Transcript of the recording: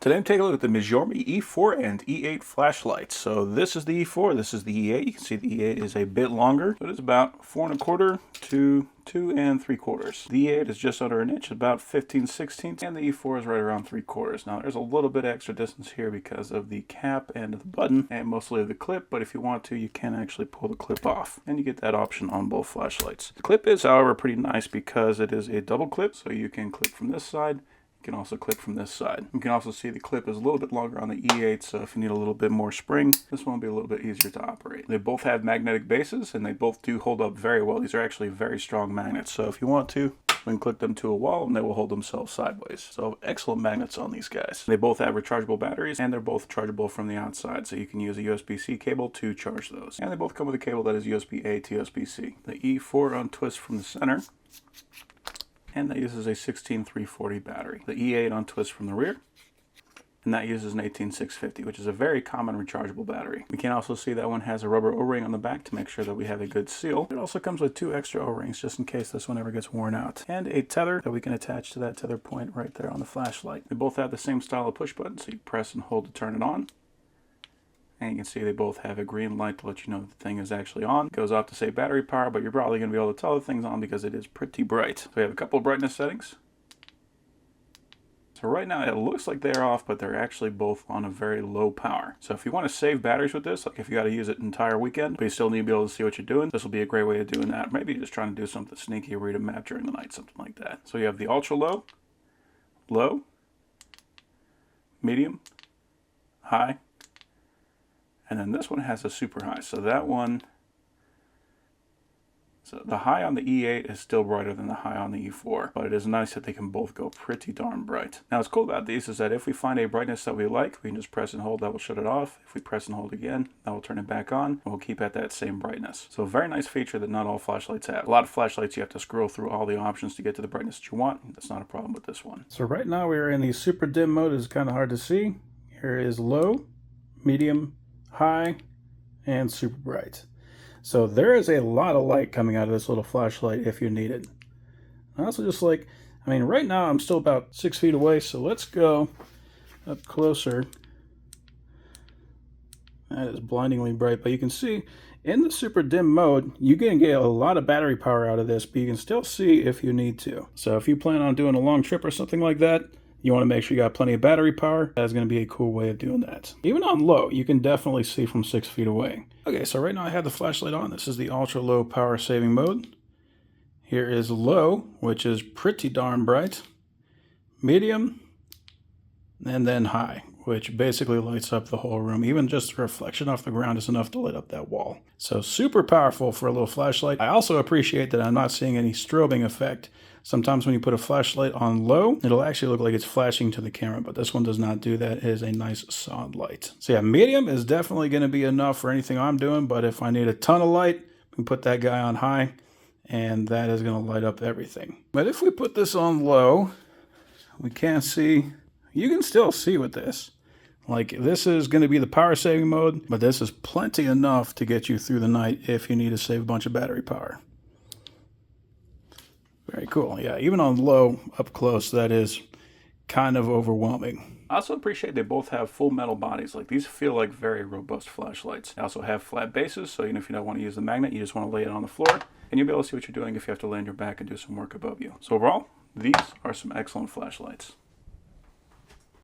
Today I'm taking a look at the MIJOMI E4 and E8 flashlights. So this is the E4, this is the E8. You can see the E8 is a bit longer, but it's about 4 1/4 to 2 3/4. The E8 is just under an inch, about 15/16, and the E4 is right around 3/4. Now there's a little bit of extra distance here because of the cap and the button, and mostly of the clip, but if you want to, you can actually pull the clip off, and you get that option on both flashlights. The clip is, however, pretty nice because it is a double clip, so you can clip from this side. You can also clip from this side. You can also see the clip is a little bit longer on the E8, so if you need a little bit more spring, this one will be a little bit easier to operate. They both have magnetic bases, and they both do hold up very well. These are actually very strong magnets, so if you want to, you can click them to a wall and they will hold themselves sideways. So excellent magnets on these guys. They both have rechargeable batteries, and they're both chargeable from the outside, so you can use a USB-C cable to charge those. And they both come with a cable that is USB-A to USB-C. The E4 untwists from the center, and that uses a 16340 battery. The E8 untwists from the rear, and that uses an 18650, which is a very common rechargeable battery. We can also see that one has a rubber O-ring on the back to make sure that we have a good seal. It also comes with 2 extra O-rings just in case this one ever gets worn out, and a tether that we can attach to that tether point right there on the flashlight. They both have the same style of push button, so you press and hold to turn it on. And you can see they both have a green light to let you know that the thing is actually on. It goes off to say battery power, but you're probably going to be able to tell the thing's on because it is pretty bright. So we have a couple of brightness settings. So right now it looks like they're off, but they're actually both on a very low power. So if you want to save batteries with this, like if you got to use it an entire weekend, but you still need to be able to see what you're doing, this will be a great way of doing that. Maybe you're just trying to do something sneaky or read a map during the night, something like that. So you have the ultra low, low, medium, high, and then this one has a super high. So that one, so the high on the E8 is still brighter than the high on the E4, but it is nice that they can both go pretty darn bright. Now what's cool about these is that if we find a brightness that we like, we can just press and hold, that will shut it off. If we press and hold again, that will turn it back on, and we'll keep at that same brightness. So a very nice feature that not all flashlights have. A lot of flashlights you have to scroll through all the options to get to the brightness that you want. That's not a problem with this one. So right now we are in the super dim mode. It's kind of hard to see. Here is low, medium, high, and super bright. So there is a lot of light coming out of this little flashlight if you need it. I also just like, I mean, right now I'm still about 6 feet away, so let's go up closer. That is blindingly bright, but you can see in the super dim mode, you can get a lot of battery power out of this, but you can still see if you need to. So if you plan on doing a long trip or something like that, you want to make sure you got plenty of battery power. That's going to be a cool way of doing that. Even on low, you can definitely see from 6 feet away. Okay, so right now I have the flashlight on. This is the ultra low power saving mode. Here is low, which is pretty darn bright. Medium, and then high, which basically lights up the whole room. Even just the reflection off the ground is enough to light up that wall. So super powerful for a little flashlight. I also appreciate that I'm not seeing any strobing effect. Sometimes when you put a flashlight on low, it'll actually look like it's flashing to the camera, but this one does not do that. It is a nice solid light. So yeah, medium is definitely going to be enough for anything I'm doing, but if I need a ton of light, we can put that guy on high, and that is going to light up everything. But if we put this on low, we can't see. You can still see with this. Like, this is going to be the power saving mode, but this is plenty enough to get you through the night if you need to save a bunch of battery power. Very cool. Yeah, even on low, up close, that is kind of overwhelming. I also appreciate they both have full metal bodies. Like, these feel like very robust flashlights. They also have flat bases, so even if you don't want to use the magnet, you just want to lay it on the floor, and you'll be able to see what you're doing if you have to lay on your back and do some work above you. So overall, these are some excellent flashlights.